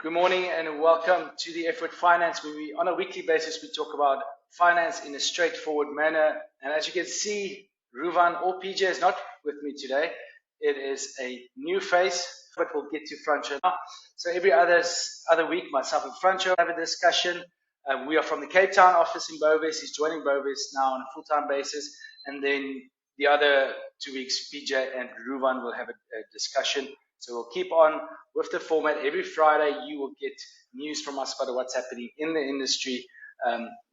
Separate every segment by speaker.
Speaker 1: Good morning and welcome to the Effort Finance, where on a weekly basis we talk about finance in a straightforward manner. And as you can see, Ruvan or PJ is not with me today. It is a new face, but we'll get to Francois now. So every other week, myself and Francois have a discussion. We are from the Cape Town office in Bovest. He's joining Bovest now on a full-time basis. And then the other 2 weeks, PJ and Ruvan will have a discussion. So we'll keep on with the format. Every Friday, you will get news from us about what's happening in the industry.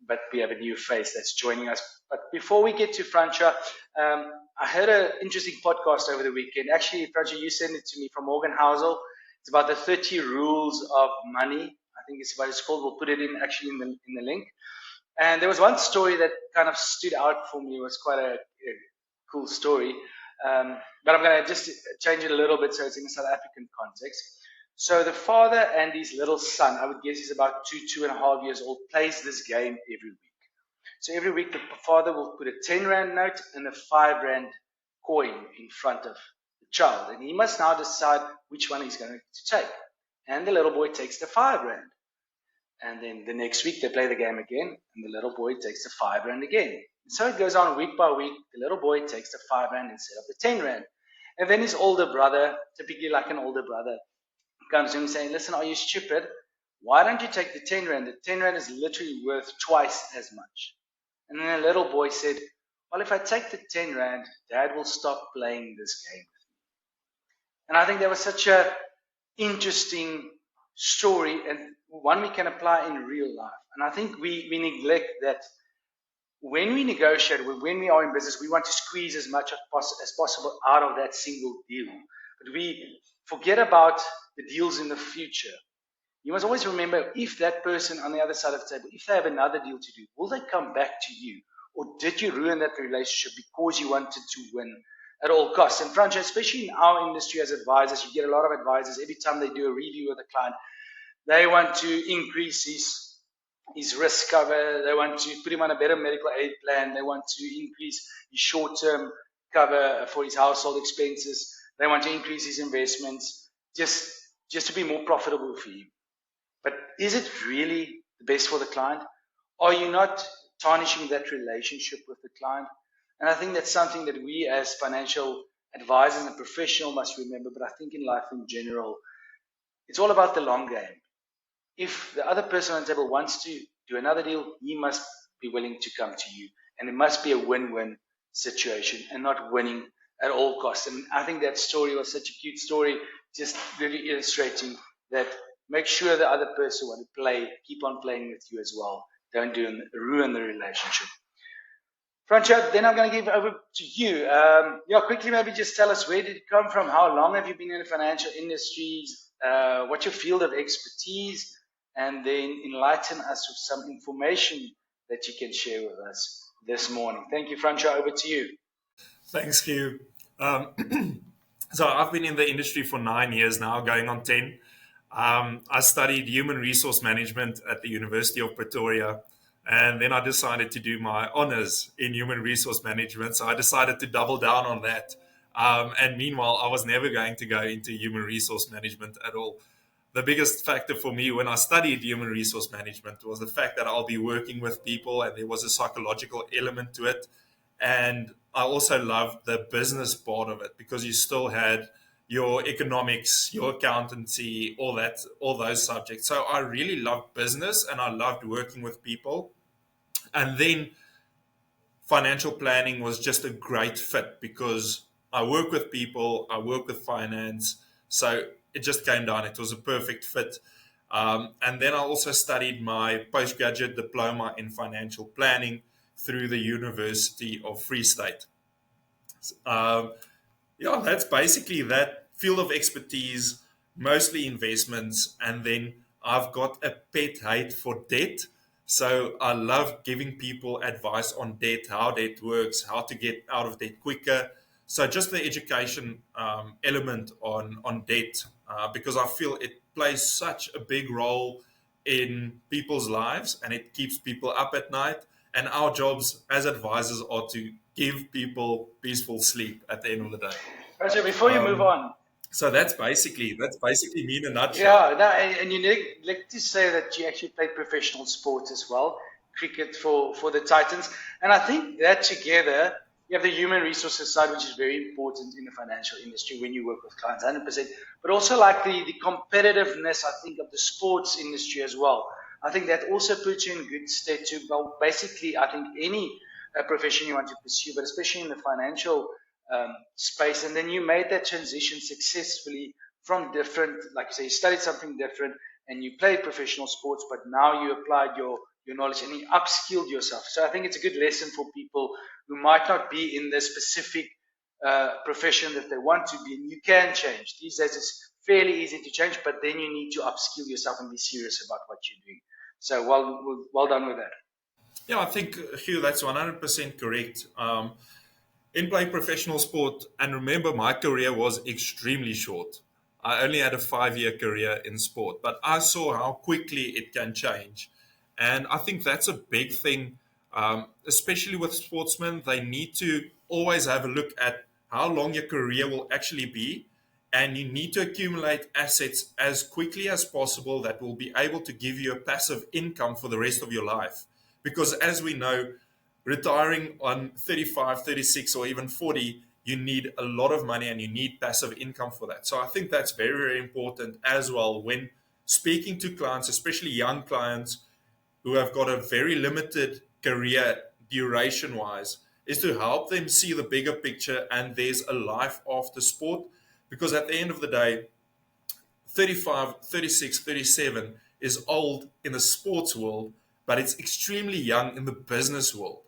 Speaker 1: But we have a new face that's joining us. But before we get to Francois, I heard an interesting podcast over the weekend. Actually, Francois, you sent it to me from Morgan Housel. It's about the 30 rules of money. I think it's what it's called. We'll put it in the link. And there was one story that kind of stood out for me. It was quite a cool story. But I'm going to just change it a little bit so it's in a South African context. So the father and his little son, I would guess he's about 2.5 years old, plays this game every week. So every week the father will put a 10 Rand note and a 5 Rand coin in front of the child. And he must now decide which one he's going to take. And the little boy takes the 5 Rand. And then the next week they play the game again, and the little boy takes the 5 Rand again. And so it goes on week by week. The little boy takes the 5 Rand instead of the 10 Rand. And then his older brother, typically like an older brother, comes to him saying, listen, are you stupid? Why don't you take the 10 Rand? The 10 Rand is literally worth twice as much. And then the little boy said, well, if I take the 10 Rand, Dad will stop playing this game with me. And I think that was such an interesting story and one we can apply in real life. And I think we neglect that when we negotiate, when we are in business, we want to squeeze as much as possible out of that single deal. But we forget about the deals in the future. You must always remember, if that person on the other side of the table, if they have another deal to do, will they come back to you? Or did you ruin that relationship because you wanted to win at all costs? And Francois, especially in our industry as advisors, you get a lot of advisors, every time they do a review with a client, they want to increase his risk cover. They want to put him on a better medical aid plan. They want to increase his short-term cover for his household expenses. They want to increase his investments just to be more profitable for him. But is it really the best for the client? Are you not tarnishing that relationship with the client? And I think that's something that we as financial advisors and professionals must remember, but I think in life in general, it's all about the long game. If the other person on the table wants to do another deal, he must be willing to come to you. And it must be a win-win situation and not winning at all costs. And I think that story was such a cute story, just really illustrating that make sure the other person want to play, keep on playing with you as well. Don't ruin the relationship. Francois, then I'm going to give over to you. Quickly maybe just tell us, where did it come from? How long have you been in the financial industries? What's your field of expertise? And then enlighten us with some information that you can share with us this morning. Thank you, Francois. Over to you.
Speaker 2: Thanks, Geo. So I've been in the industry for 9 years now, going on 10. I studied human resource management at the University of Pretoria, and then I decided to do my honors in human resource management. So I decided to double down on that. And meanwhile, I was never going to go into human resource management at all. The biggest factor for me when I studied human resource management was the fact that I'll be working with people, and there was a psychological element to it. And I also loved the business part of it, because you still had your economics, your accountancy, all those subjects. So I really loved business and I loved working with people. And then financial planning was just a great fit, because I work with people, I work with finance. So it just came down. It was a perfect fit. And then I also studied my postgraduate diploma in financial planning through the University of Free State. That's basically that field of expertise, mostly investments. And then I've got a pet hate for debt. So I love giving people advice on debt, how debt works, how to get out of debt quicker. So just the education element on debt, because I feel it plays such a big role in people's lives, and it keeps people up at night. And our jobs as advisors are to give people peaceful sleep at the end of the day.
Speaker 1: Roger, before you move on,
Speaker 2: So that's basically me in a nutshell.
Speaker 1: Yeah, no, and you like to say that you actually play professional sports as well, cricket for the Titans, and I think that together you have the human resources side, which is very important in the financial industry when you work with clients, 100%. But also like the competitiveness, I think, of the sports industry as well. I think that also puts you in good stead to, well, basically, I think any profession you want to pursue, but especially in the financial space, and then you made that transition successfully from different, like you say, you studied something different and you played professional sports, but now you applied your knowledge and you upskilled yourself. So I think it's a good lesson for people who might not be in the specific profession that they want to be in. You can change. These days it's fairly easy to change, but then you need to upskill yourself and be serious about what you're doing. So well done with that.
Speaker 2: Yeah, I think, Hugh, that's 100% correct. In playing professional sport, and remember, my career was extremely short. I only had a 5 year career in sport, but I saw how quickly it can change. And I think that's a big thing, especially with sportsmen. They need to always have a look at how long your career will actually be. And you need to accumulate assets as quickly as possible that will be able to give you a passive income for the rest of your life. Because as we know, retiring on 35, 36, or even 40, you need a lot of money and you need passive income for that. So I think that's very, very important as well when speaking to clients, especially young clients who have got a very limited career duration wise, is to help them see the bigger picture and there's a life after sport. Because at the end of the day, 35, 36, 37 is old in the sports world, but it's extremely young in the business world.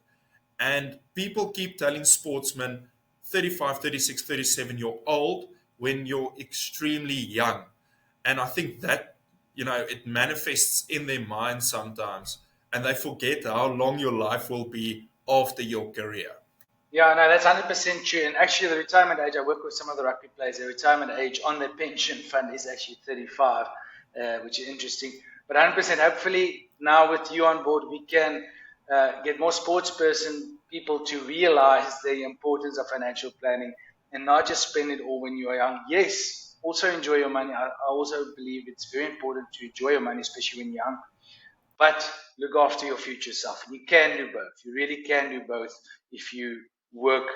Speaker 2: And people keep telling sportsmen 35, 36, 37, you're old when you're extremely young. And I think that, it manifests in their mind sometimes. And they forget how long your life will be after your career.
Speaker 1: Yeah, no, that's 100% true. And actually, the retirement age, I work with some of the rugby players, the retirement age on their pension fund is actually 35, which is interesting. But 100%, hopefully, now with you on board, we can get more sports person people to realize the importance of financial planning and not just spend it all when you are young. Yes, also enjoy your money. I also believe it's very important to enjoy your money, especially when you're young, but look after your future self. You can do both. You really can do both if you work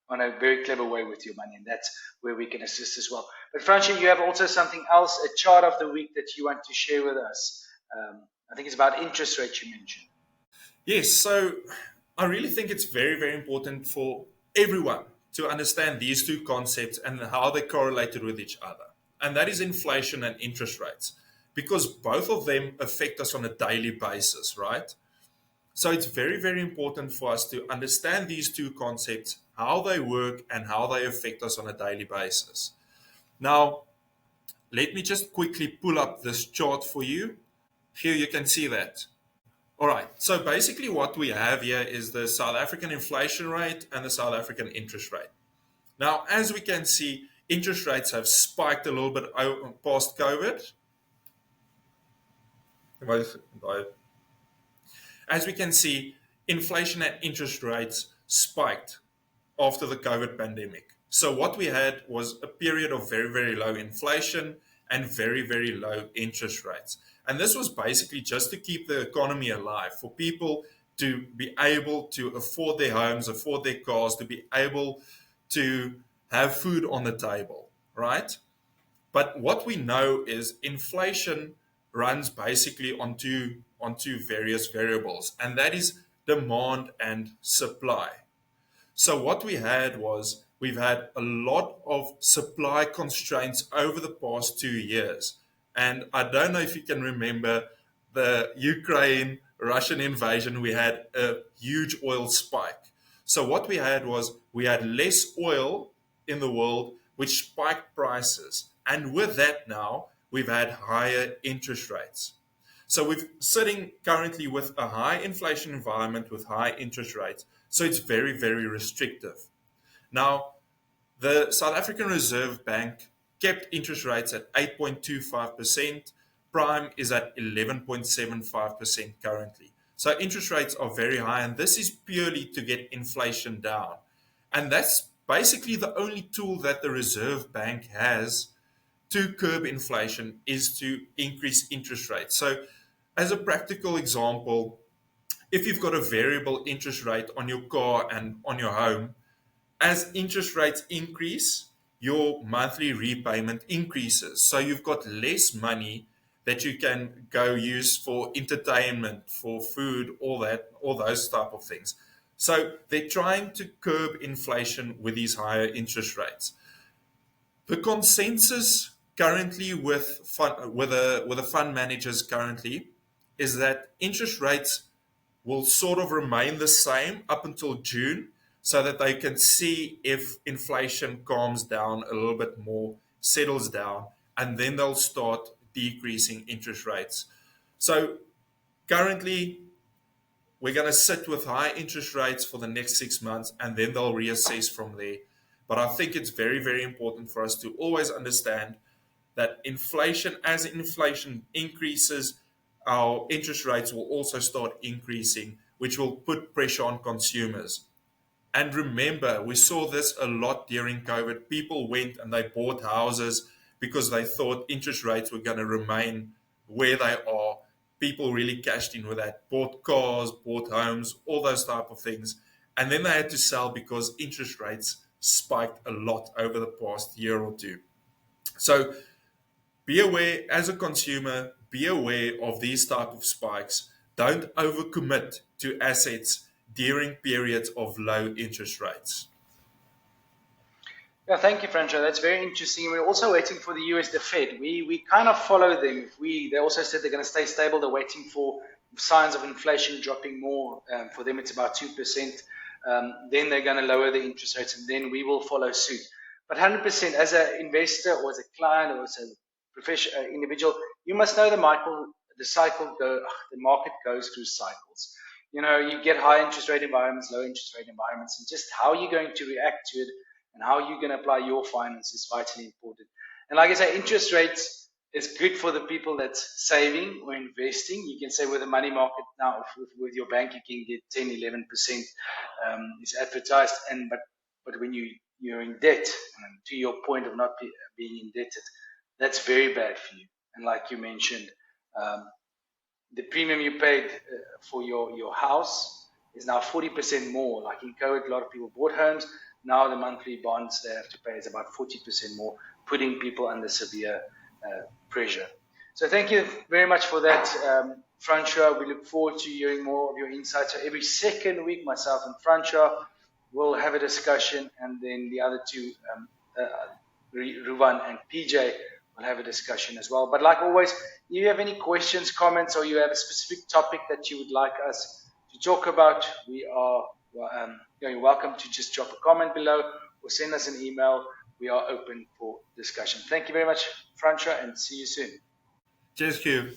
Speaker 1: on a very clever way with your money, and that's where we can assist as well. But Franchi, you have also something else, a chart of the week that you want to share with us. I think it's about interest rates you mentioned.
Speaker 2: Yes, so I really think it's very, very important for everyone to understand these two concepts and how they correlated with each other. And that is inflation and interest rates, because both of them affect us on a daily basis, right? So it's very, very important for us to understand these two concepts, how they work, and how they affect us on a daily basis. Now, let me just quickly pull up this chart for you. Here you can see that. All right. So basically, what we have here is the South African inflation rate and the South African interest rate. Now, as we can see, interest rates have spiked a little bit past COVID. As we can see, inflation and interest rates spiked after the COVID pandemic. So what we had was a period of very, very low inflation and very, very low interest rates. And this was basically just to keep the economy alive, for people to be able to afford their homes, afford their cars, to be able to have food on the table, right? But what we know is inflation runs basically onto various variables, and that is demand and supply. So what we had was we've had a lot of supply constraints over the past 2 years. And I don't know if you can remember the Ukraine Russian invasion, we had a huge oil spike. So what we had was we had less oil in the world, which spiked prices. And with that now, we've had higher interest rates. So we're sitting currently with a high inflation environment with high interest rates. So it's very, very restrictive. Now, the South African Reserve Bank kept interest rates at 8.25%. Prime is at 11.75% currently. So interest rates are very high, and this is purely to get inflation down. And that's basically the only tool that the Reserve Bank has to curb inflation is to increase interest rates. So, as a practical example, if you've got a variable interest rate on your car and on your home, as interest rates increase, your monthly repayment increases. So you've got less money that you can go use for entertainment, for food, all that, all those type of things. So they're trying to curb inflation with these higher interest rates. The consensus currently with the fund managers currently is that interest rates will sort of remain the same up until June so that they can see if inflation calms down a little bit more, settles down, and then they'll start decreasing interest rates. So currently, we're going to sit with high interest rates for the next 6 months and then they'll reassess from there. But I think it's very, very important for us to always understand that inflation, as inflation increases, our interest rates will also start increasing, which will put pressure on consumers. And remember, we saw this a lot during COVID. People went and they bought houses because they thought interest rates were going to remain where they are. People really cashed in with that, bought cars, bought homes, all those type of things. And then they had to sell because interest rates spiked a lot over the past year or two. So be aware as a consumer, be aware of these type of spikes. Don't overcommit to assets during periods of low interest rates.
Speaker 1: Yeah, thank you, Francois. That's very interesting. We're also waiting for the US, the Fed. We kind of follow them. They also said they're going to stay stable. They're waiting for signs of inflation dropping more. For them, it's about 2%. Then they're going to lower the interest rates, and then we will follow suit. But 100%, as an investor or as a client or as a professional individual, you must know the market goes through cycles. You get high interest rate environments, low interest rate environments, and just how you're going to react to it and how you're going to apply your finance is vitally important. And like I say, interest rates is good for the people that's saving or investing. You can say with the money market now, with your bank, you can get 10, 11% is advertised. But when you're in debt, to your point of not being indebted, that's very bad for you. And like you mentioned, the premium you paid for your house is now 40% more. Like in COVID, a lot of people bought homes. Now the monthly bonds they have to pay is about 40% more, putting people under severe pressure. So thank you very much for that, Francois. We look forward to hearing more of your insights. So every second week, myself and Francois will have a discussion, and then the other two, Ruvan and PJ, will have a discussion as well. But like always, if you have any questions, comments, or you have a specific topic that you would like us to talk about, you're welcome to just drop a comment below or send us an email. We are open for discussion. Thank you very much, Francois, and see you soon.
Speaker 2: Cheers, Hugh.